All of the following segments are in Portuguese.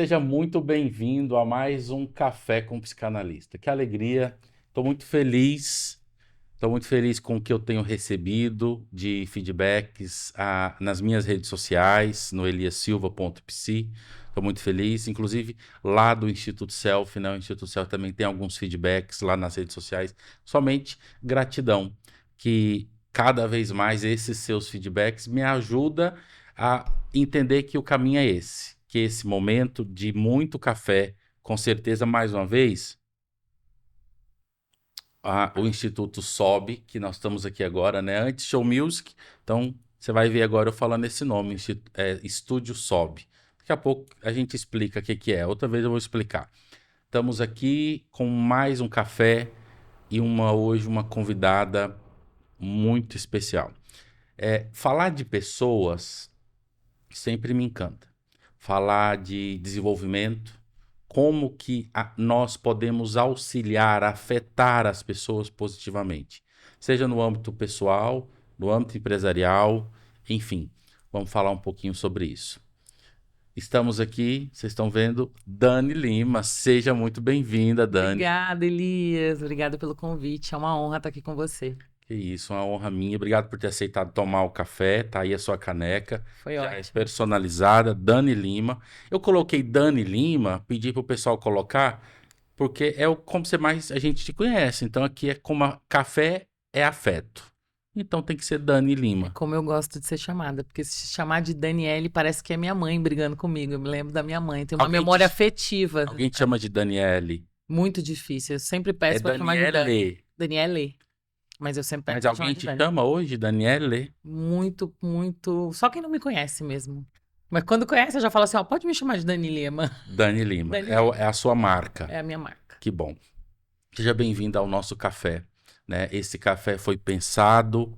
Seja muito bem-vindo a mais um Café com Psicanalista. Que alegria, estou muito feliz com o que eu tenho recebido de feedbacks nas minhas redes sociais, no eliasilva.psi. Estou muito feliz, inclusive lá do Instituto Self, né? O Instituto Self também tem alguns feedbacks lá nas redes sociais. Somente gratidão, que cada vez mais esses seus feedbacks me ajudam a entender que o caminho é esse, que esse momento de muito café, com certeza, mais uma vez, o Instituto sobe, que nós estamos aqui agora, né? Antes Show Music, então você vai ver agora eu falando esse nome, Estúdio Sobe. Daqui a pouco a gente explica o que que é, outra vez eu vou explicar. Estamos aqui com mais um café e hoje uma convidada muito especial. Falar de pessoas sempre me encanta. Falar de desenvolvimento, como que nós podemos auxiliar, afetar as pessoas positivamente, seja no âmbito pessoal, no âmbito empresarial, enfim, vamos falar um pouquinho sobre isso. Estamos aqui, vocês estão vendo, Dani Lima, seja muito bem-vinda, Dani. Obrigada, Elias. Obrigada pelo convite. É uma honra estar aqui com você. Que isso, uma honra minha. Obrigado por ter aceitado tomar o café. Tá aí a sua caneca. Foi Já é ótimo. personalizada, Dani Lima. Eu coloquei Dani Lima, pedi pro pessoal colocar, porque como você mais a gente te conhece. Então aqui é como café é afeto. Então tem que ser Dani É Lima. como eu gosto de ser chamada, porque se chamar de Daniele parece que é minha mãe brigando comigo. Eu me lembro da minha mãe. Tem uma Alguém memória te, afetiva alguém te chama de Daniele. muito difícil. Eu sempre É peço para chamar de Dani. Daniele. Daniele. Mas eu sempre peço Mas para chamar alguém de te Dani. chama hoje, Daniele? Muito, muito. Só quem não me conhece mesmo. Mas quando conhece, eu já falo assim: ó, pode me chamar de Dani Lima. Dani Lima. Dani É, Lima. é a sua marca. É a minha marca. Que bom. Seja bem-vindo ao nosso café, né? Esse café foi pensado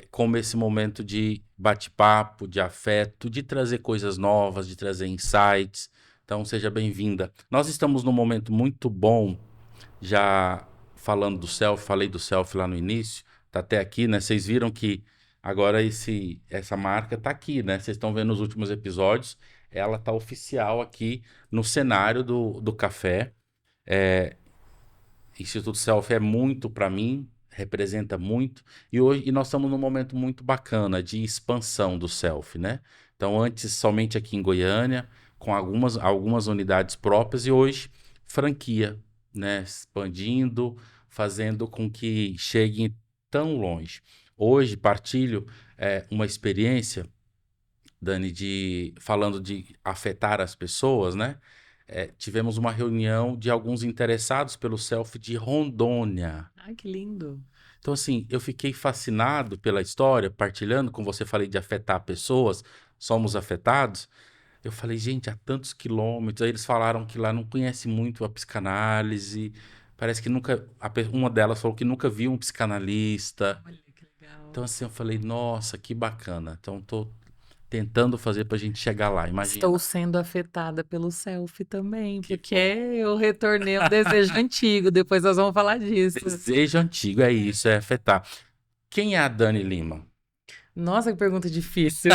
como esse momento de bate-papo, de afeto, de trazer coisas novas, de trazer insights. Então, seja bem-vinda. Nós estamos num momento muito bom, já falando do self, falei do self lá no início, tá até aqui, né? Vocês viram que agora essa marca tá aqui, né? Vocês estão vendo os últimos episódios, ela tá oficial aqui no cenário do café. Instituto Self é muito para mim, representa muito, e nós estamos num momento muito bacana de expansão do Self, né? Então, antes somente aqui em Goiânia, com algumas unidades próprias, e hoje franquia, né? Expandindo, fazendo com que chegue tão longe. Hoje partilho uma experiência, Dani, falando de afetar as pessoas, né? Tivemos uma reunião de alguns interessados pelo Self de Rondônia. Ai, que lindo. Então, assim, eu fiquei fascinado pela história, partilhando com você, falei de afetar pessoas, somos afetados. Eu falei, gente, há tantos quilômetros. Aí eles falaram que lá não conhece muito a psicanálise. Parece que nunca. Uma delas falou que nunca viu um psicanalista. Olha que Então, legal. assim, eu falei, nossa, que bacana. Então, tô tentando fazer pra gente chegar lá, Estou imagina. sendo afetada pelo selfie também, porque eu retornei a um desejo antigo. Depois nós vamos falar disso. Desejo antigo, é isso, é afetar. Quem é a Dani Lima? Nossa, que pergunta difícil.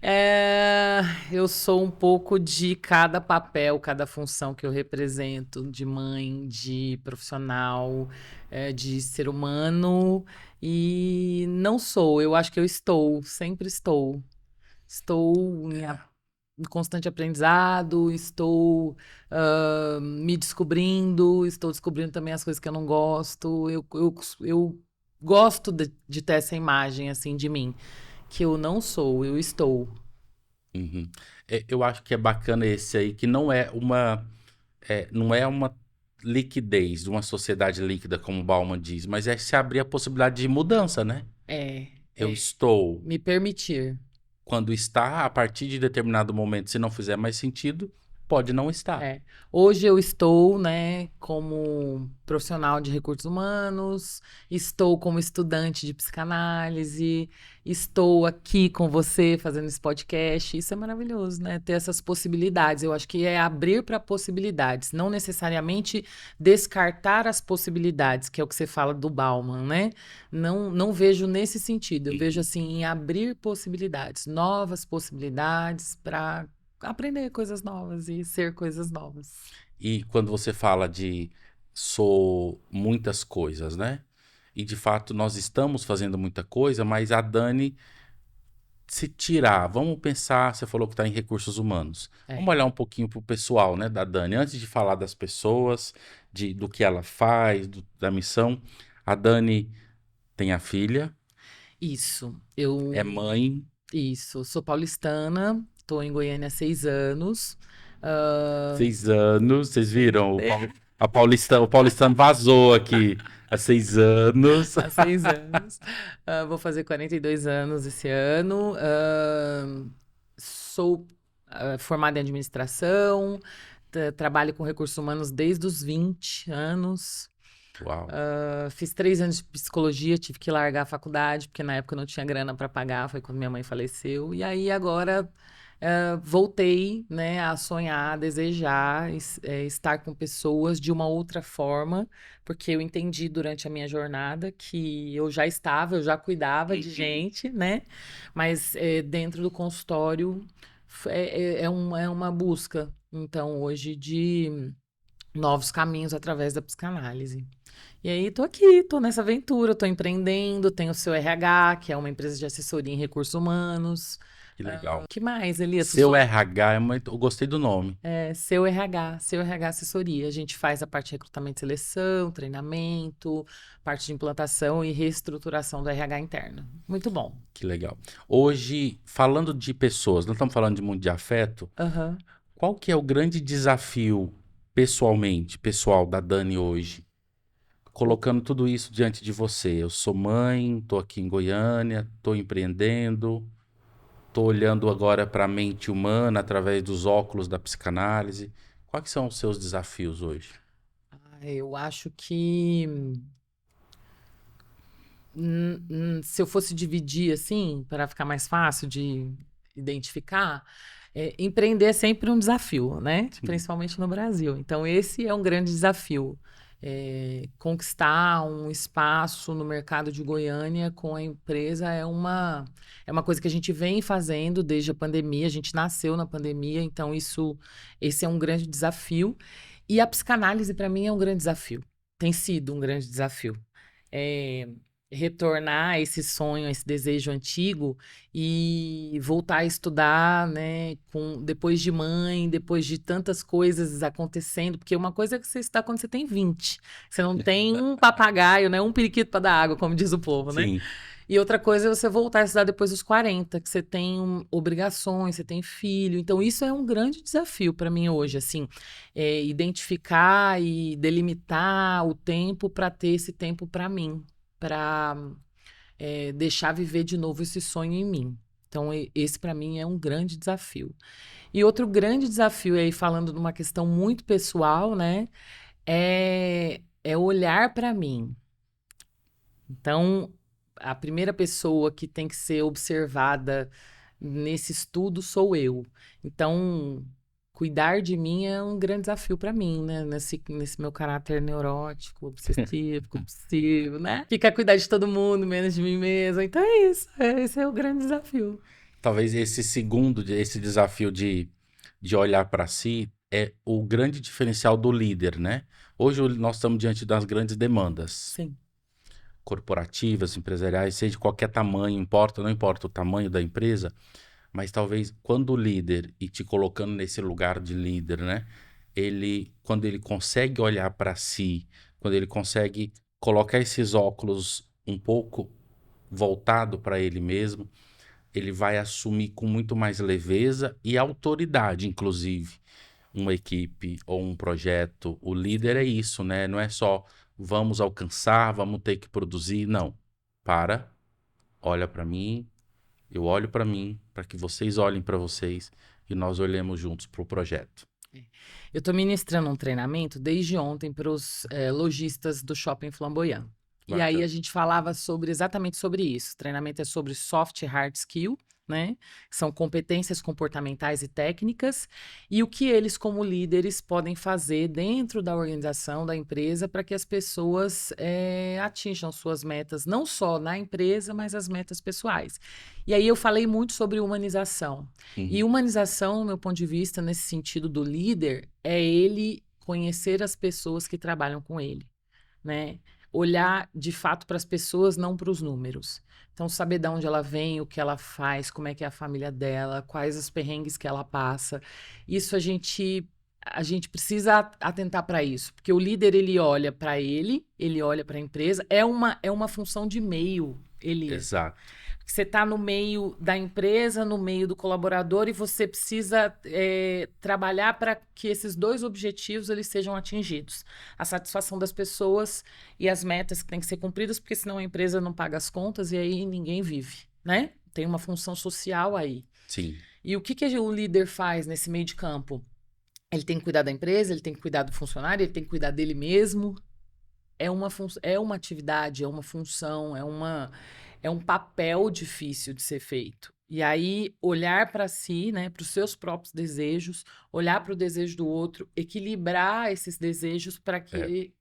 É, eu sou um pouco de cada papel, cada função que eu represento, de mãe, de profissional, de ser humano. E não sou, eu acho que eu estou, sempre estou. Estou em constante aprendizado, estou me descobrindo, estou descobrindo também as coisas que eu não gosto. Eu gosto de ter essa imagem assim de mim, que eu não sou, eu estou. Uhum. Eu acho que é bacana esse aí, que não é uma liquidez de uma sociedade líquida, como Bauman diz, mas é se abrir a possibilidade de mudança, né? É, Eu é. estou, Me permitir. quando está, a partir de determinado momento, se não fizer mais sentido, pode não estar. É. Hoje eu estou, né, como profissional de recursos humanos, estou como estudante de psicanálise, estou aqui com você fazendo esse podcast. Isso é maravilhoso, né? Ter essas possibilidades. Eu acho que é abrir para possibilidades, não necessariamente descartar as possibilidades, que é o que você fala do Bauman, né? Não, não vejo nesse sentido. Eu vejo assim em abrir possibilidades, novas possibilidades para aprender coisas novas e ser coisas novas. E quando você fala de sou muitas coisas, né? E de fato nós estamos fazendo muita coisa, mas a Dani, se tirar, vamos pensar, você falou que está em recursos humanos. É. Vamos olhar um pouquinho para o pessoal, né, da Dani, antes de falar das pessoas, do que ela faz, da missão. A Dani tem a filha, Isso. é mãe, Isso. Sou paulistana, tô em Goiânia há 6 anos. Ah, 6 anos, vocês viram? O paulistano vazou aqui há 6 anos. há 6 anos. Vou fazer 42 anos esse ano. Sou formada em administração, trabalho com recursos humanos desde os 20 anos. Uau, Fiz 3 anos de psicologia, tive que largar a faculdade, porque na época eu não tinha grana para pagar, foi quando minha mãe faleceu. E aí agora voltei, né, a sonhar, a desejar estar com pessoas de uma outra forma, porque eu entendi durante a minha jornada que eu já cuidava de gente, né? Mas dentro do consultório é uma busca, então, hoje de novos caminhos através da psicanálise. E aí, tô aqui, tô nessa aventura, tô empreendendo, tenho o seu RH, que é uma empresa de assessoria em recursos humanos. que legal. Que mais, Elias? Seu RH, eu gostei do nome. Seu RH Assessoria. A gente faz a parte de recrutamento e seleção, treinamento, parte de implantação e reestruturação do RH interno. Muito bom. Que legal. Hoje, falando de pessoas, não estamos falando de mundo de afeto, Aham. qual que é o grande desafio pessoalmente, pessoal da Dani hoje? Colocando tudo isso diante de você. Eu sou mãe, estou aqui em Goiânia, estou empreendendo, estou olhando agora para a mente humana através dos óculos da psicanálise. Quais são os seus desafios hoje? Eu acho que se eu fosse dividir assim, para ficar mais fácil de identificar, empreender é sempre um desafio, né? Sim. Principalmente no Brasil. Então, esse é um grande desafio. Conquistar um espaço no mercado de Goiânia com a empresa é uma coisa que a gente vem fazendo desde a pandemia, a gente nasceu na pandemia, então esse é um grande desafio. E a psicanálise, para mim, é um grande desafio. Tem sido um grande desafio. É, retornar a esse sonho, a esse desejo antigo e voltar a estudar, né, depois de mãe, depois de tantas coisas acontecendo, porque uma coisa é que você está quando você tem 20, você não tem um papagaio, né, um periquito para dar água, como diz o povo, né? Sim, E outra coisa é você voltar a estudar depois dos 40, que você tem obrigações, você tem filho. Então, isso é um grande desafio para mim hoje, assim, identificar e delimitar o tempo para ter esse tempo para mim, para deixar viver de novo esse sonho em mim. Então, esse para mim é um grande desafio. E outro grande desafio aí, falando de uma questão muito pessoal, né, é olhar para mim. Então, a primeira pessoa que tem que ser observada nesse estudo sou eu. Então, cuidar de mim é um grande desafio para mim, né? Nesse meu caráter neurótico, obsessivo, compulsivo, né? Que quer cuidar de todo mundo, menos de mim mesma. Então é isso. Esse é o grande desafio. talvez esse desafio de olhar para si é o grande diferencial do líder, né? Hoje nós estamos diante das grandes demandas Sim. corporativas, empresariais, seja de qualquer tamanho, importa, não importa o tamanho da empresa, mas talvez quando o líder, e te colocando nesse lugar de líder, né? Quando ele consegue olhar para si, quando ele consegue colocar esses óculos um pouco voltado para ele mesmo, ele vai assumir com muito mais leveza e autoridade, inclusive, uma equipe ou um projeto. O líder é isso, né? Não é só vamos alcançar, vamos ter que produzir. Não. Para, olha para mim, eu olho para mim, para que vocês olhem para vocês e nós olhemos juntos para o projeto. Eu estou ministrando um treinamento desde ontem para os lojistas do Shopping Flamboyant. E aí Bacana. a gente falava exatamente sobre isso. O treinamento é sobre soft e hard skill, né? São competências comportamentais e técnicas, e o que eles, como líderes, podem fazer dentro da organização, da empresa, para que as pessoas atinjam suas metas, não só na empresa, mas as metas pessoais. E aí eu falei muito sobre humanização. E Uhum. humanização, no meu ponto de vista, nesse sentido do líder, é ele conhecer as pessoas que trabalham com ele, né? Olhar de fato para as pessoas, não para os números. Então, saber de onde ela vem, o que ela faz, como é que é a família dela, quais os perrengues que ela passa. Isso a gente precisa atentar para isso, porque o líder ele olha para a empresa, é uma função de meio, Elias. Exato. Você está no meio da empresa, no meio do colaborador, e você precisa trabalhar para que esses dois objetivos eles sejam atingidos. A satisfação das pessoas e as metas que têm que ser cumpridas, porque senão a empresa não paga as contas e aí ninguém vive, né? Tem uma função social aí. Sim. E o que o líder faz nesse meio de campo? Ele tem que cuidar da empresa, ele tem que cuidar do funcionário, ele tem que cuidar dele mesmo. É uma atividade, é uma função, é um papel difícil de ser feito. E aí, olhar para si, né, para os seus próprios desejos, olhar para o desejo do outro, equilibrar esses desejos para que É. ele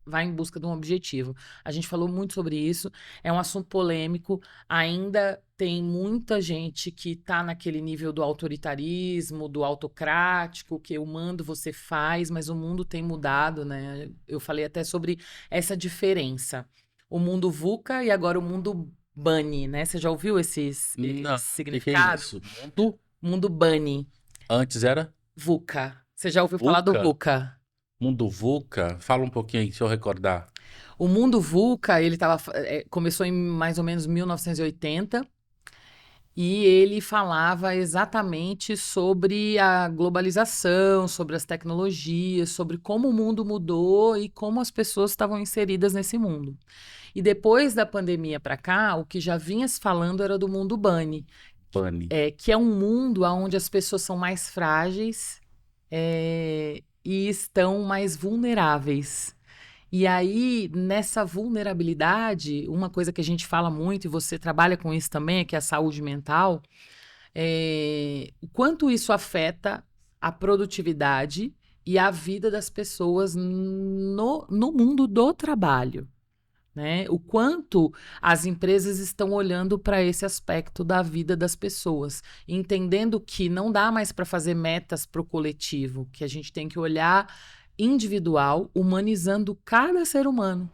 vá em busca de um objetivo. A gente falou muito sobre isso, é um assunto polêmico, ainda tem muita gente que está naquele nível do autoritarismo, do autocrático, que eu mando, você faz, mas o mundo tem mudado, né? Eu falei até sobre essa diferença. O mundo VUCA e agora o mundo BUNNY, né? Você já ouviu esse Não, o que é significado? isso? Mundo Mundo BUNNY, antes era VUCA. Você já ouviu falar do VUCA? VUCA? Mundo VUCA? Fala um pouquinho aí, se eu recordar. O mundo VUCA, começou em mais ou menos 1980 e ele falava exatamente sobre a globalização, sobre as tecnologias, sobre como o mundo mudou e como as pessoas estavam inseridas nesse mundo. E depois da pandemia para cá, o que já vinha se falando era do mundo bunny, Pane. que é um mundo onde as pessoas são mais frágeis, e estão mais vulneráveis. E aí, nessa vulnerabilidade, uma coisa que a gente fala muito, e você trabalha com isso também, é que é a saúde mental, o quanto isso afeta a produtividade e a vida das pessoas no mundo do trabalho, né? O quanto as empresas estão olhando para esse aspecto da vida das pessoas, entendendo que não dá mais para fazer metas para o coletivo, que a gente tem que olhar individual, humanizando cada ser humano.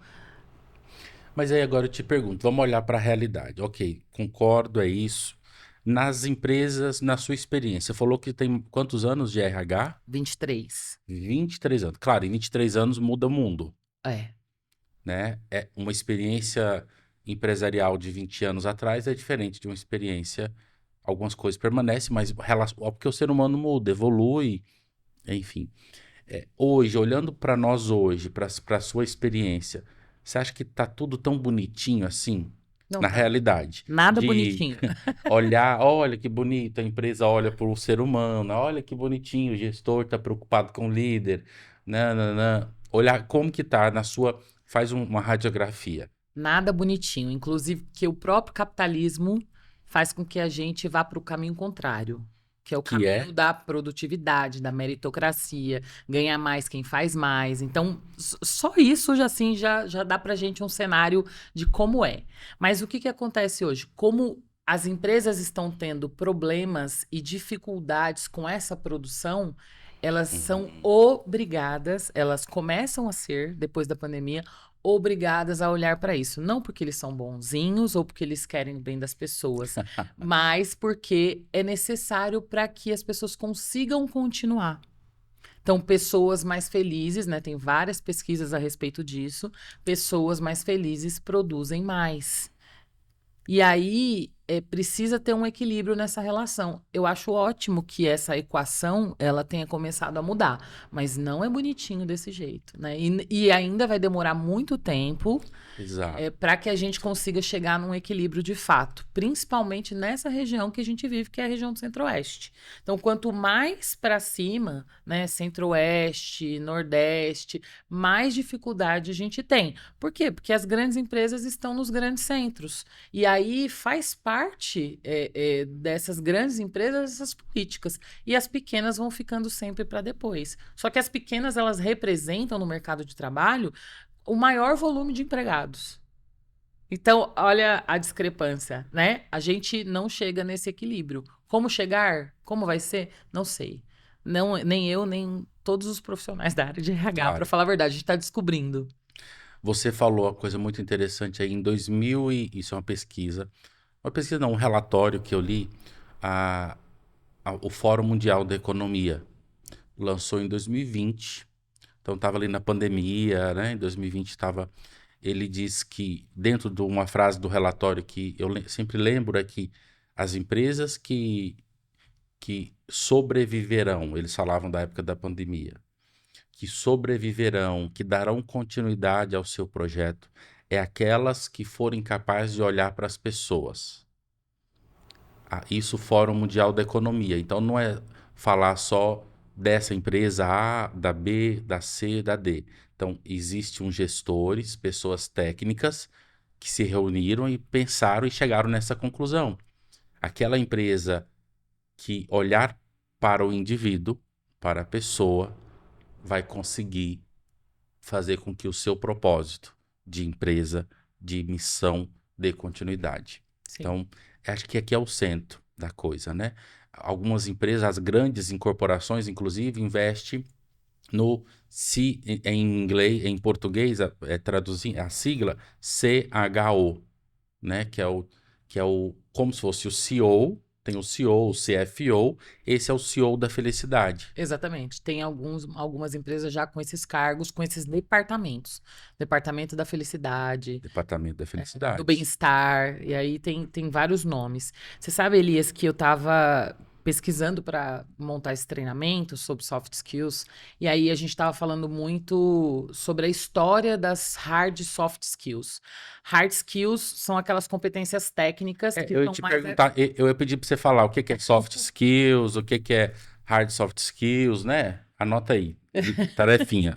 Mas aí agora eu te pergunto, vamos olhar para a realidade. Ok, concordo, é isso. Nas empresas, na sua experiência, você falou que tem quantos anos de RH? 23. 23 anos. Claro, em 23 anos muda o mundo, É. né? É uma experiência empresarial de 20 anos atrás é diferente de uma experiência. Algumas coisas permanecem, mas porque o ser humano muda, evolui, enfim. Hoje, olhando para nós hoje, para a sua experiência, você acha que tá tudo tão bonitinho assim? Não Na tá realidade, nada de bonitinho. olhar, olha que bonito, a empresa olha para o ser humano, olha que bonitinho, o gestor está preocupado com o líder, nananã. Olhar como que tá na sua, faz uma radiografia, Nada bonitinho. Inclusive, que o próprio capitalismo faz com que a gente vá para o caminho contrário, que é o que caminho é, da produtividade, da meritocracia, ganhar mais quem faz mais. Então, só isso já assim já dá para a gente um cenário de como é. Mas o que acontece hoje? Como as empresas estão tendo problemas e dificuldades com essa produção, elas são Uhum. obrigadas, elas começam a ser, depois da pandemia, obrigadas a olhar para isso. Não porque eles são bonzinhos ou porque eles querem o bem das pessoas, mas porque é necessário para que as pessoas consigam continuar. Então, pessoas mais felizes, né? Tem várias pesquisas a respeito disso. Pessoas mais felizes produzem mais. E aí precisa ter um equilíbrio nessa relação. Eu acho ótimo que essa equação ela tenha começado a mudar, mas não é bonitinho desse jeito, né? E ainda vai demorar muito tempo Exato. para que a gente consiga chegar num equilíbrio de fato, principalmente nessa região que a gente vive, que é a região do Centro-Oeste. Então, quanto mais para cima, né, Centro-Oeste, Nordeste, mais dificuldade a gente tem. Por quê? Porque as grandes empresas estão nos grandes centros. E aí faz parte parte dessas grandes empresas, essas políticas. E as pequenas vão ficando sempre para depois. Só que as pequenas, elas representam no mercado de trabalho o maior volume de empregados. Então, olha a discrepância, né? A gente não chega nesse equilíbrio. Como chegar? Como vai ser? Não sei. Não, nem eu, nem todos os profissionais da área de RH, para Claro. falar a verdade, a gente está descobrindo. Você falou uma coisa muito interessante aí em 2000 isso é uma pesquisa não, um relatório que eu li, a, o Fórum Mundial da Economia lançou em 2020, então estava ali na pandemia, né? Em 2020 estava, ele diz que dentro de uma frase do relatório que eu sempre lembro é que as empresas que sobreviverão, eles falavam da época da pandemia, que sobreviverão, que darão continuidade ao seu projeto, é aquelas que forem capazes de olhar para as pessoas. Isso Fórum Mundial da Economia. Então não é falar só dessa empresa A, da B, da C, da D. Então existem gestores, pessoas técnicas que se reuniram e pensaram e chegaram nessa conclusão. Aquela empresa que olhar para o indivíduo, para a pessoa, vai conseguir fazer com que o seu propósito de empresa, de missão, dê continuidade. Sim. Então, acho que aqui é o centro da coisa, né? Algumas empresas, as grandes incorporações, inclusive, investem no em inglês, em português, traduzir a sigla CHO, né? Que é o como se fosse o CEO. Tem o CEO, o CFO, esse é o CEO da felicidade. Exatamente. Tem algumas empresas já com esses cargos, com esses departamentos. Departamento da felicidade, Departamento da do felicidade. bem-estar, e aí tem vários nomes. Você sabe, Elias, que eu estava pesquisando para montar esse treinamento sobre soft skills, e aí a gente estava falando muito sobre a história das hard soft skills. Hard skills são aquelas competências técnicas que Eu ia são te mais... perguntar, eu ia pedir para você falar o que que é soft skills, o que que é hard soft skills, né? Anota aí, tarefinha.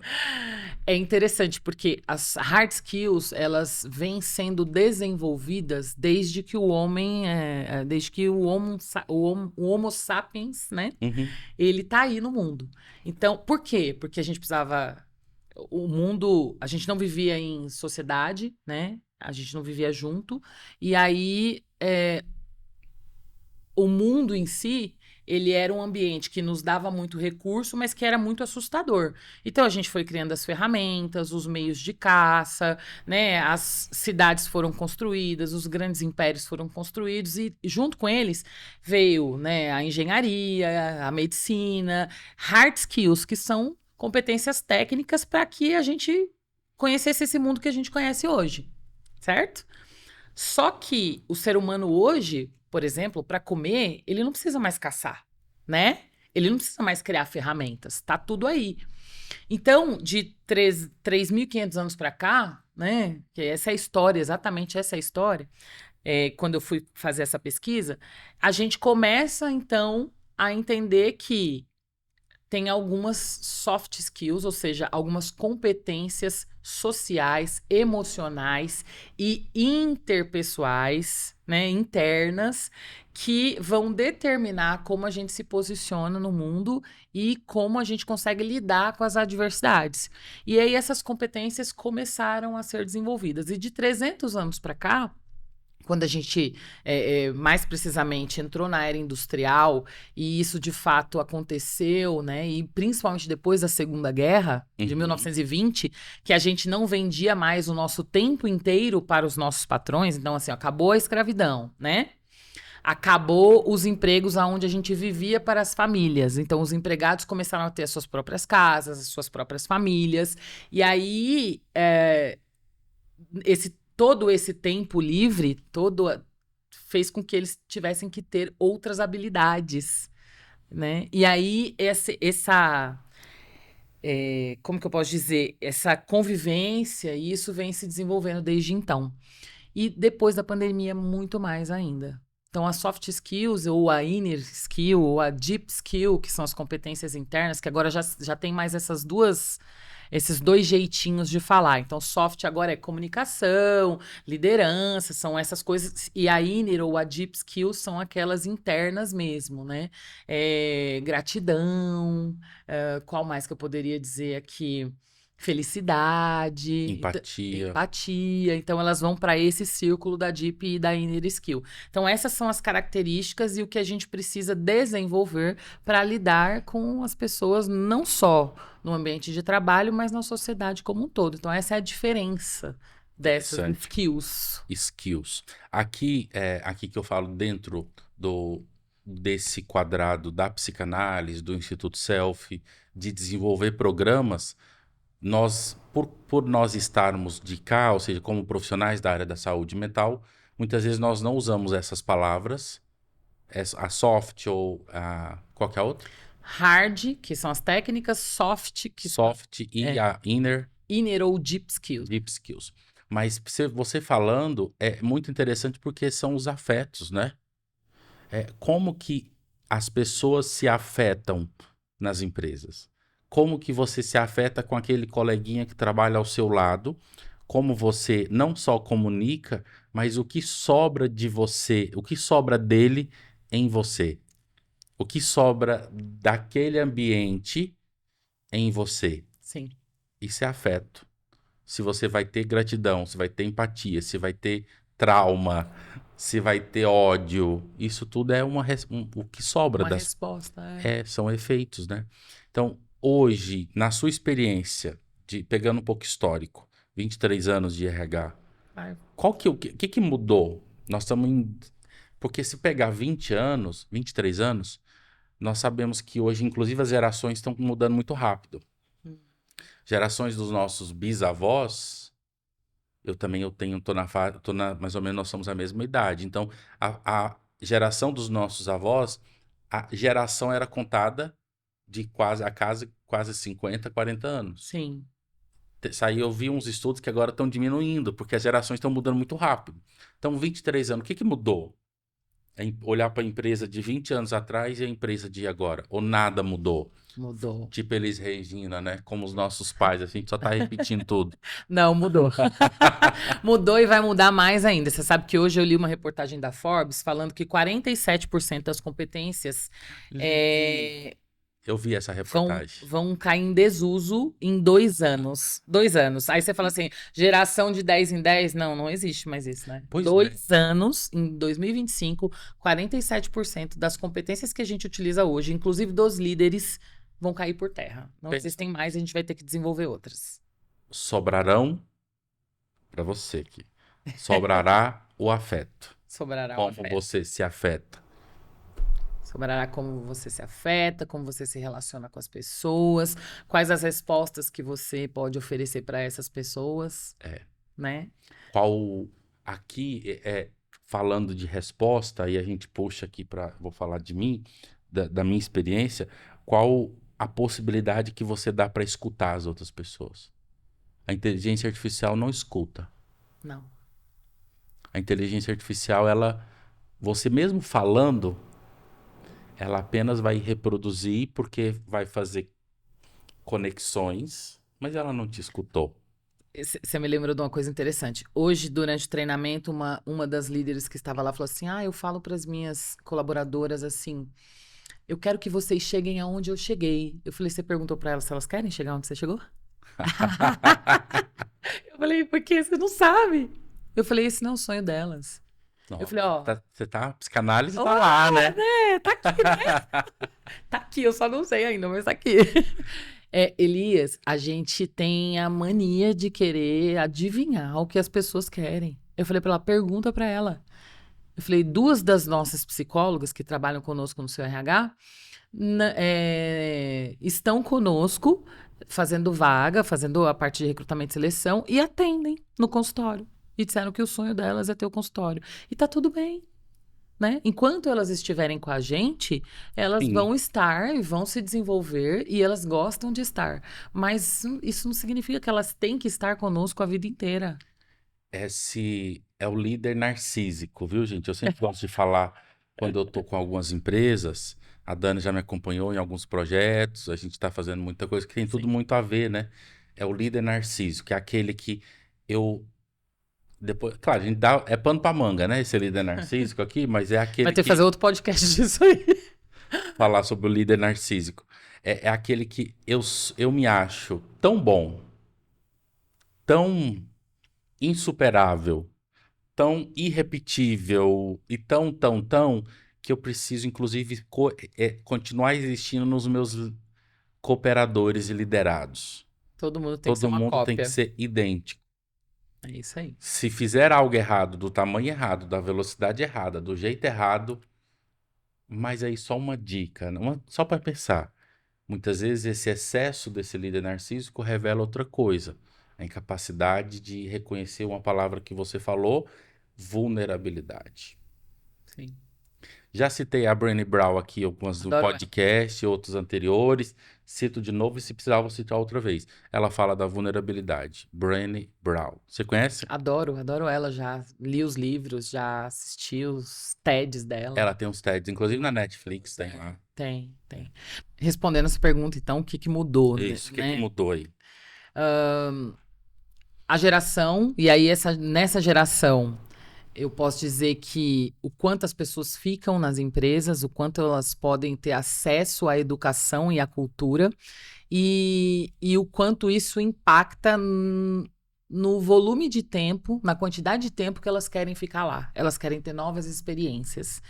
É interessante porque as hard skills, elas vêm sendo desenvolvidas desde que o homem, desde que o homo sapiens, né? Uhum. Ele tá aí no mundo. Então, por quê? Porque a gente precisava, o mundo, a gente não vivia em sociedade, né? A gente não vivia junto. E aí, o mundo em si, ele era um ambiente que nos dava muito recurso, mas que era muito assustador. Então a gente foi criando as ferramentas, os meios de caça, né? As cidades foram construídas, os grandes impérios foram construídos e junto com eles veio, né, a engenharia, a medicina, hard skills, que são competências técnicas para que a gente conhecesse esse mundo que a gente conhece hoje, certo? Só que o ser humano hoje, por exemplo, para comer, ele não precisa mais caçar, né? Ele não precisa mais criar ferramentas, tá tudo aí. Então, de 3.500 anos para cá, né? Que essa é a história, exatamente essa é a história. Quando eu fui fazer essa pesquisa, a gente começa então a entender que tem algumas soft skills, ou seja, algumas competências sociais, emocionais e interpessoais, né, internas, que vão determinar como a gente se posiciona no mundo e como a gente consegue lidar com as adversidades. E aí essas competências começaram a ser desenvolvidas. E de 300 anos para cá, quando a gente, mais precisamente, entrou na era industrial, e isso de fato aconteceu, né? E principalmente depois da Segunda Guerra, de 1920, que a gente não vendia mais o nosso tempo inteiro para os nossos patrões. Então, assim, acabou a escravidão, né? Acabou os empregos aonde a gente vivia para as famílias. Então, os empregados começaram a ter as suas próprias casas, as suas próprias famílias. E aí, todo esse tempo livre, fez com que eles tivessem que ter outras habilidades, né? E aí, como que eu posso dizer? Essa convivência, e isso vem se desenvolvendo desde então. E depois da pandemia, muito mais ainda. Então, as soft skills, ou a inner skill, ou a deep skill, que são as competências internas, que agora já tem mais essas duas esses dois jeitinhos de falar. Então, soft agora é comunicação, liderança, são essas coisas. E a inner ou a deep skills são aquelas internas mesmo, né? Gratidão, qual mais que eu poderia dizer aqui? Felicidade, Empatia. empatia. Então, elas vão para esse círculo da deep e da inner skill. Então, essas são as características e o que a gente precisa desenvolver para lidar com as pessoas, não só no ambiente de trabalho, mas na sociedade como um todo. Então, essa é a diferença dessas Interessante. skills. Skills. Aqui que eu falo dentro desse quadrado da psicanálise, do Instituto Self, de desenvolver programas, nós, por nós estarmos de cá, ou seja, como profissionais da área da saúde mental, muitas vezes nós não usamos essas palavras, a soft ou a qualquer outra, Hard, que são as técnicas, soft, que são soft e a inner inner ou deep skills. deep skills. Mas você falando é muito interessante porque são os afetos, né? Como que as pessoas se afetam nas empresas? Como que você se afeta com aquele coleguinha que trabalha ao seu lado? Como você não só comunica, mas o que sobra de você, o que sobra dele em você? O que sobra daquele ambiente em você? Sim. Isso é afeto. Se você vai ter gratidão, se vai ter empatia, se vai ter trauma, se vai ter ódio, isso tudo é o que sobra Uma resposta. são efeitos, né? Então, hoje, na sua experiência, pegando um pouco histórico, 23 anos de RH, o que mudou? Nós estamos porque se pegar 20 anos, 23 anos, nós sabemos que hoje, inclusive, as gerações estão mudando muito rápido. Gerações dos nossos bisavós, mais ou menos nós somos a mesma idade. Então, a geração dos nossos avós, a geração era contada de quase 50, 40 anos. Sim. Eu vi uns estudos que agora estão diminuindo, porque as gerações estão mudando muito rápido. Então, 23 anos, o que mudou? Olhar para a empresa de 20 anos atrás e a empresa de agora. Ou nada mudou? Mudou. Tipo Elis Regina, né? Como os nossos pais, assim, a gente só tá repetindo tudo. Não, mudou. Mudou e vai mudar mais ainda. Você sabe que hoje eu li uma reportagem da Forbes falando que 47% das competências Eu vi essa reportagem. vão cair em desuso em 2 anos. 2 anos. Aí você fala assim, geração de 10 em 10? Não, não existe mais isso, né? Pois 2 anos, em 2025, 47% das competências que a gente utiliza hoje, inclusive dos líderes, vão cair por terra. Não existem mais, a gente vai ter que desenvolver outras. Sobrarão para você aqui. Sobrará o afeto. Sobrará o Como afeto. você se afeta. Sobrará como você se afeta, como você se relaciona com as pessoas, quais as respostas que você pode oferecer para essas pessoas, né? Aqui, falando de resposta, aí a gente puxa aqui vou falar de mim, da minha experiência, qual a possibilidade que você dá para escutar as outras pessoas? A inteligência artificial não escuta. Não. A inteligência artificial, você mesmo falando, ela apenas vai reproduzir porque vai fazer conexões, mas ela não te escutou. Você me lembrou de uma coisa interessante. Hoje, durante o treinamento, uma das líderes que estava lá falou assim: eu falo para as minhas colaboradoras assim, eu quero que vocês cheguem aonde eu cheguei. Eu falei, você perguntou para elas se elas querem chegar onde você chegou? Eu falei, porque você não sabe. Eu falei, esse não é o sonho delas. Não, eu falei, psicanálise tá lá, né? Tá aqui, né? Tá aqui, eu só não sei ainda, mas tá aqui. Elias, a gente tem a mania de querer adivinhar o que as pessoas querem. Eu falei pra ela, pergunta pra ela. Eu falei, 2 das nossas psicólogas que trabalham conosco no seu RH estão conosco fazendo vaga, fazendo a parte de recrutamento e seleção e atendem no consultório. E disseram que o sonho delas é ter o consultório. E tá tudo bem. Né? Enquanto elas estiverem com a gente, elas vão estar e vão se desenvolver e elas gostam de estar. Mas isso não significa que elas têm que estar conosco a vida inteira. Esse é o líder narcísico, viu, gente? Eu sempre gosto de falar quando eu tô com algumas empresas. A Dani já me acompanhou em alguns projetos, a gente está fazendo muita coisa que tem tudo muito a ver, né? é o líder narcísico, que é aquele que eu depois, claro, a gente dá é pano pra manga, né? Esse líder narcísico aqui, mas é Vai aquele ter que fazer que outro podcast disso aí. falar sobre o líder narcísico. É aquele que eu me acho tão bom, tão insuperável, tão irrepetível e tão, que eu preciso, inclusive, continuar existindo nos meus cooperadores e liderados. Todo mundo tem que ser Todo uma mundo tem que cópia. ser idêntico. É isso aí. Se fizer algo errado, do tamanho errado, da velocidade errada, do jeito errado, mas aí só uma dica, só para pensar. Muitas vezes esse excesso desse líder narcísico revela outra coisa. A incapacidade de reconhecer uma palavra que você falou, vulnerabilidade. Sim. Já citei a Brené Brown aqui, algumas do Adoro ela. podcast, outros anteriores. Cito de novo e se precisar vou citar outra vez. Ela fala da vulnerabilidade. Brené Brown. Você conhece? Adoro ela já. Li os livros, já assisti os TEDs dela. Ela tem uns TEDs, inclusive na Netflix tem lá. Tem. Respondendo essa pergunta, então, o que que mudou, Isso, o que né? mudou aí? A geração, e aí nessa geração, eu posso dizer que o quanto as pessoas ficam nas empresas, o quanto elas podem ter acesso à educação e à cultura, e o quanto isso impacta no volume de tempo, na quantidade de tempo que elas querem ficar lá. Elas querem ter novas experiências.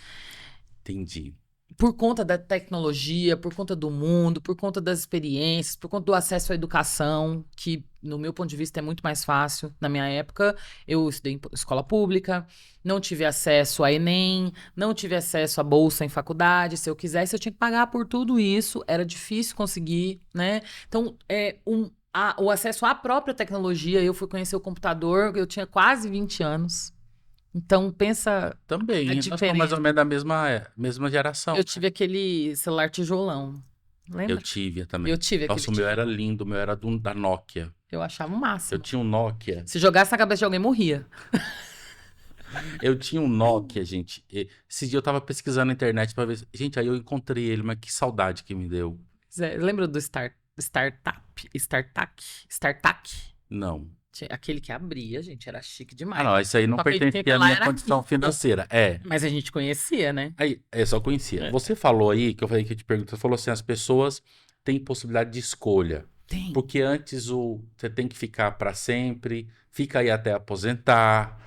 Entendi. Por conta da tecnologia, por conta do mundo, por conta das experiências, por conta do acesso à educação, que, no meu ponto de vista, é muito mais fácil. Na minha época, eu estudei em escola pública, não tive acesso a Enem, não tive acesso a bolsa em faculdade. Se eu quisesse, eu tinha que pagar por tudo isso. Era difícil conseguir, né? Então, o acesso à própria tecnologia, eu fui conhecer o computador, eu tinha quase 20 anos. Então, pensa Também, a nós somos diferença. mais ou menos da mesma geração. Eu tive aquele celular tijolão. Eu Lembra? tive também. Eu tive aquele Nossa, o meu era tijolão. lindo, o meu era da Nokia. Eu achava o Eu máximo. tinha um Nokia. Se jogasse na cabeça de alguém, morria. Eu tinha um Nokia, gente. Esse dia eu tava pesquisando na internet pra ver. Gente, aí eu encontrei ele, mas que saudade que me deu. Lembra do Startup? Não. Aquele que abria, gente, era chique Ah, demais. não, isso aí não Só que a gente pertencia tinha à lá minha era condição rico. financeira. É. Mas a gente conhecia, né? Aí, eu só conhecia. É. Você falou aí, que eu falei que eu te pergunto, você falou assim, as pessoas têm possibilidade de escolha. Tem. Porque antes você tem que ficar pra sempre, fica aí até aposentar.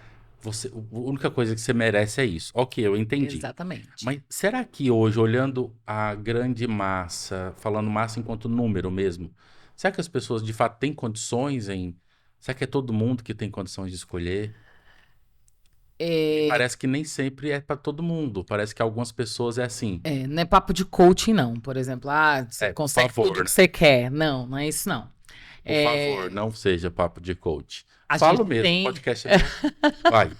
A única coisa que você merece é isso. Ok, eu entendi. Exatamente. Mas será que hoje, olhando a grande massa, falando massa enquanto número mesmo, será que as pessoas de fato têm condições em. Será que é todo mundo que tem condições de escolher? Parece que nem sempre é para todo mundo. Parece que algumas pessoas é assim. Não é papo de coaching, não. Por exemplo, você Por consegue favor, tudo né? que você quer. Não é isso, não. Por favor, não seja papo de coach. A Falo gente mesmo, tem- podcast é... Vai.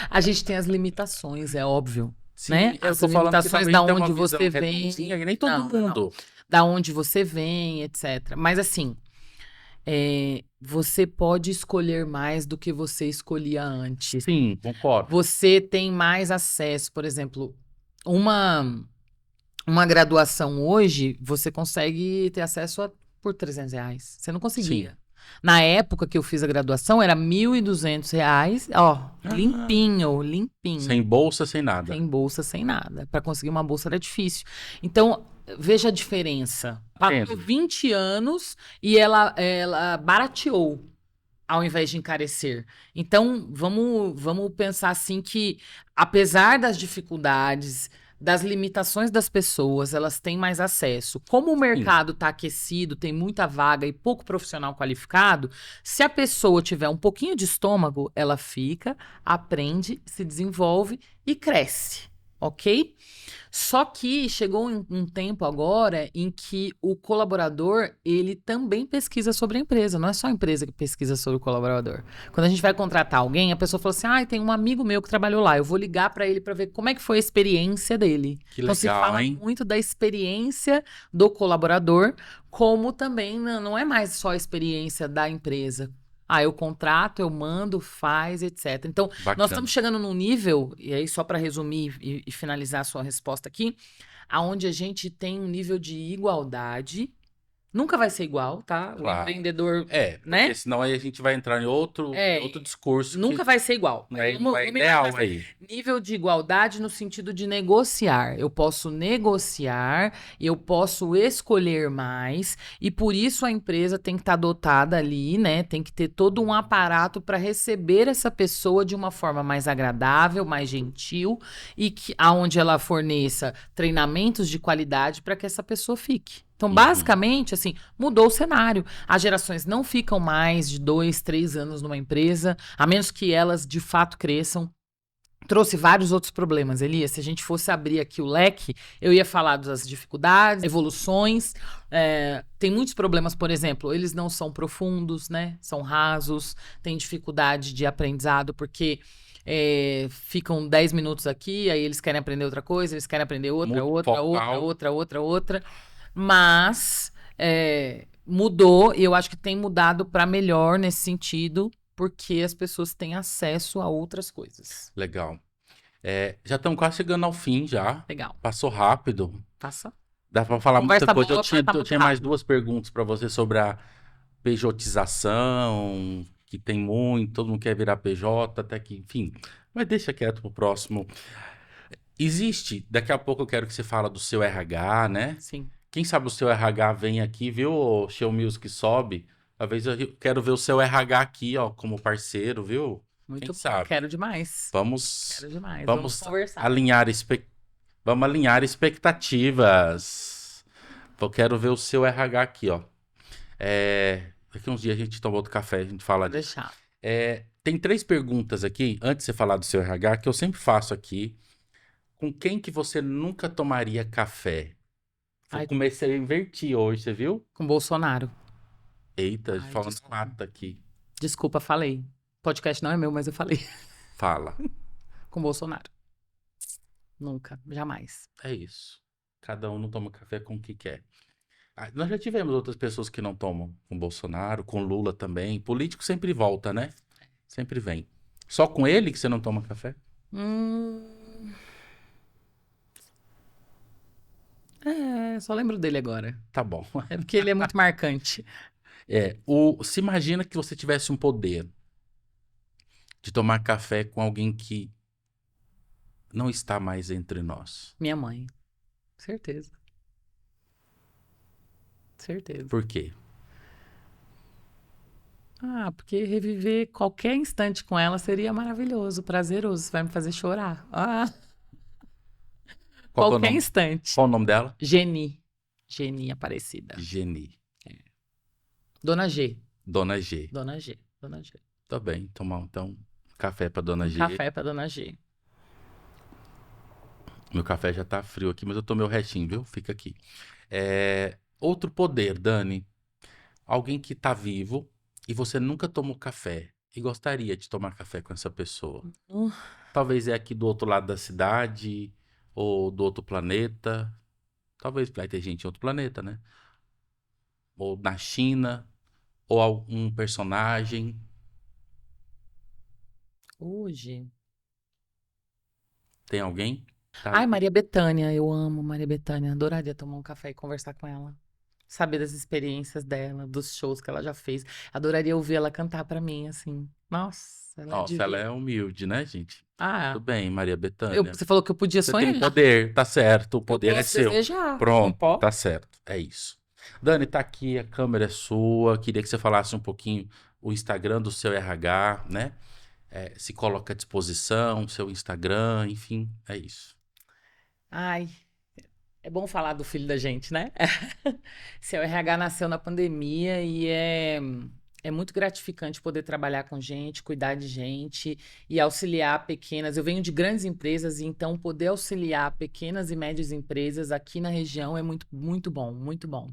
A gente tem as limitações, é óbvio. Sim, Né? eu As tô falando que limitações talvez da tenha uma onde visão você vem. redondinha, e nem todo Não. mundo. Da onde você vem, etc. Mas assim, você pode escolher mais do que você escolhia antes. Sim, concordo. Você tem mais acesso, por exemplo, uma graduação hoje, você consegue ter acesso por R$ 300. Você não conseguia. Sim. Na época que eu fiz a graduação, era R$ 1.200, ó, limpinho. Sem bolsa, sem nada. Sem bolsa, sem nada. Para conseguir uma bolsa era difícil. Então, veja a diferença. Passou Entendo. 20 anos e ela barateou ao invés de encarecer. Então, vamos pensar assim que, apesar das dificuldades, das limitações das pessoas, elas têm mais acesso. Como o mercado está aquecido, tem muita vaga e pouco profissional qualificado, se a pessoa tiver um pouquinho de estômago, ela fica, aprende, se desenvolve e cresce, ok? Só que chegou um tempo agora em que o colaborador, ele também pesquisa sobre a empresa. Não é só a empresa que pesquisa sobre o colaborador. Quando a gente vai contratar alguém, a pessoa fala assim, tem um amigo meu que trabalhou lá, eu vou ligar para ele para ver como é que foi a experiência dele. Que Então se legal, fala hein? muito da experiência do colaborador, como também não é mais só a experiência da empresa. Eu contrato, eu mando, faz, etc. Então, Bacana. nós estamos chegando num nível, e aí só para resumir e finalizar a sua resposta aqui, aonde a gente tem um nível de igualdade, Nunca vai ser igual, tá? O Claro. empreendedor, É, né? porque senão aí a gente vai entrar em outro É, discurso nunca que vai ser igual. não é Vamos imaginar ideal assim, aí. nível de igualdade no sentido de negociar. Eu posso negociar, eu posso escolher mais, e por isso a empresa tem que estar dotada ali, né? Tem que ter todo um aparato para receber essa pessoa de uma forma mais agradável, mais gentil, e que aonde ela forneça treinamentos de qualidade para que essa pessoa fique. Então, Uhum. basicamente, assim, mudou o cenário. As gerações não ficam mais de 2, 3 anos numa empresa, a menos que elas de fato cresçam. Trouxe vários outros problemas, Elias. Se a gente fosse abrir aqui o leque, eu ia falar das dificuldades, evoluções. Tem muitos problemas, por exemplo, eles não são profundos, né? São rasos, tem dificuldade de aprendizado, porque ficam 10 minutos aqui, aí eles querem aprender outra coisa, eles querem aprender outra, Muito outra, outra, focal. outra, outra, outra. Mas mudou, e eu acho que tem mudado para melhor nesse sentido, porque as pessoas têm acesso a outras coisas. Legal. Já estamos quase chegando ao fim já. Legal. Passou rápido. Passa. Dá para falar muita Conversa coisa. boa, passa Eu muito tinha mais rápido. duas perguntas para você sobre a pejotização, que tem muito, todo mundo quer virar PJ, até que, enfim. Mas deixa quieto pro próximo. Existe, daqui a pouco eu quero que você fala do seu RH, né? Sim. Quem sabe o seu RH vem aqui, viu? O Show Music sobe. Talvez eu quero ver o seu RH aqui, ó, como parceiro, viu? Quem Muito bom. sabe? Quero demais. Vamos, Quero demais. Vamos vamos conversar. alinhar, vamos alinhar expectativas. Eu quero ver o seu RH aqui, ó. Daqui uns dias a gente toma outro café, a gente fala Pode disso. deixar. Tem três perguntas aqui, antes de você falar do seu RH, que eu sempre faço aqui. Com quem que você nunca tomaria café? Vou Ai, começar a invertir hoje, você viu? com Bolsonaro. Eita, Ai, falando desculpa. lata aqui. Desculpa, falei. Podcast não é meu, mas eu falei. Fala. Com Bolsonaro. Nunca. Jamais. É isso. Cada um não toma café com o que quer. Nós já tivemos outras pessoas que não tomam com Bolsonaro, com Lula também. Político sempre volta, né? Sempre vem. Só com ele que você não toma café? Hum, só lembro dele agora. Tá bom. É porque ele é muito marcante. Se imagina que você tivesse um poder de tomar café com alguém que não está mais entre nós. Minha mãe. Certeza. Certeza. Por quê? Ah, porque reviver qualquer instante com ela seria maravilhoso, prazeroso. Você vai me fazer chorar. Ah, Qual que é o qualquer nome? instante. Qual o nome dela? Geni. Geni Aparecida. Geni. Dona G. Dona G. Dona G. Dona G. Tá bem, tomar então café pra Dona Um G. café pra Dona G. Meu café já tá frio aqui, mas eu tomei o restinho, viu? Fica aqui. Outro poder, Dani. Alguém que tá vivo e você nunca tomou café e gostaria de tomar café com essa pessoa. Uh, Talvez é aqui do outro lado da cidade ou do outro planeta. Talvez vai ter gente em outro planeta, né? Ou na China, ou algum personagem. Hoje. Tem alguém? Tá Ai, aí. Maria Bethânia. Eu amo Maria Bethânia. Adoraria tomar um café e conversar com ela. Saber das experiências dela, dos shows que ela já fez. Adoraria ouvir ela cantar pra mim, assim. Nossa, ela Nossa, ela devia. é humilde, né, gente? Ah, Tudo bem, Maria Bethânia. você falou que eu podia Você tem sonhar. poder, tá certo. O Eu poder é posso seu. desejar, não Pronto, posso? tá certo. É isso. Dani, tá aqui, a câmera é sua. Queria que você falasse um pouquinho o Instagram do seu RH, né? Se coloca à disposição, seu Instagram, enfim, é isso. Ai, é bom falar do filho da gente, né? Seu RH nasceu na pandemia e é muito gratificante poder trabalhar com gente, cuidar de gente e auxiliar pequenas. Eu venho de grandes empresas e então poder auxiliar pequenas e médias empresas aqui na região é muito, muito bom, muito bom.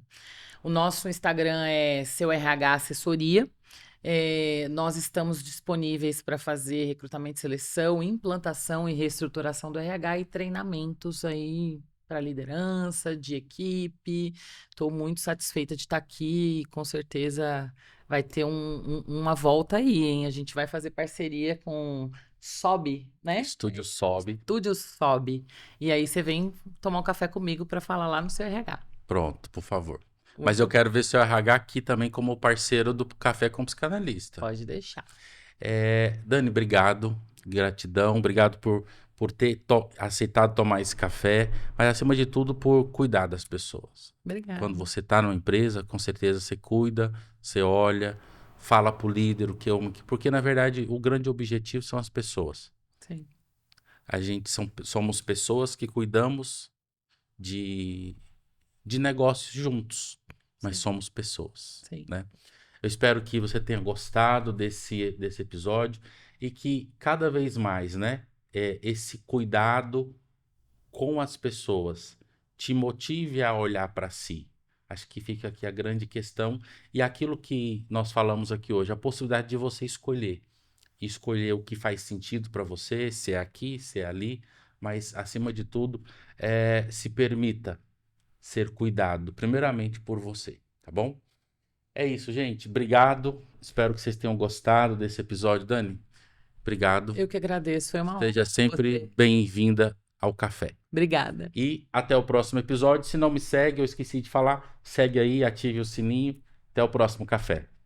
O nosso Instagram é Seu RH Assessoria. Nós estamos disponíveis para fazer recrutamento e seleção, implantação e reestruturação do RH e treinamentos aí para liderança, de equipe. Estou muito satisfeita de estar aqui e com certeza vai ter uma volta aí, hein? A gente vai fazer parceria com Sobe, né? Estúdio sobe. Estúdio Sobe. E aí você vem tomar um café comigo para falar lá no seu RH. Pronto, por favor. Mas eu quero ver seu RH aqui também como parceiro do Café com Psicanalista. Pode deixar. Dani, obrigado. Gratidão. Obrigado por ter aceitado tomar esse café. Mas, acima de tudo, por cuidar das pessoas. Obrigada. Quando você está numa empresa, com certeza você cuida, você olha, fala pro líder o que é porque, na verdade, o grande objetivo são as pessoas. Sim. A gente somos pessoas que cuidamos de negócios juntos, mas Sim. somos pessoas, Sim. né? Eu espero que você tenha gostado desse episódio e que cada vez mais, né, esse cuidado com as pessoas te motive a olhar para si. Acho que fica aqui a grande questão e aquilo que nós falamos aqui hoje, a possibilidade de você escolher o que faz sentido para você, se é aqui, se é ali, mas acima de tudo, se permita ser cuidado, primeiramente por você, tá bom? É isso, gente. Obrigado. Espero que vocês tenham gostado desse episódio, Dani. Obrigado. Eu que agradeço, foi uma honra Seja sempre você. bem-vinda ao café. Obrigada. E até o próximo episódio. Se não me segue, eu esqueci de falar, segue aí, ative o sininho. Até o próximo café.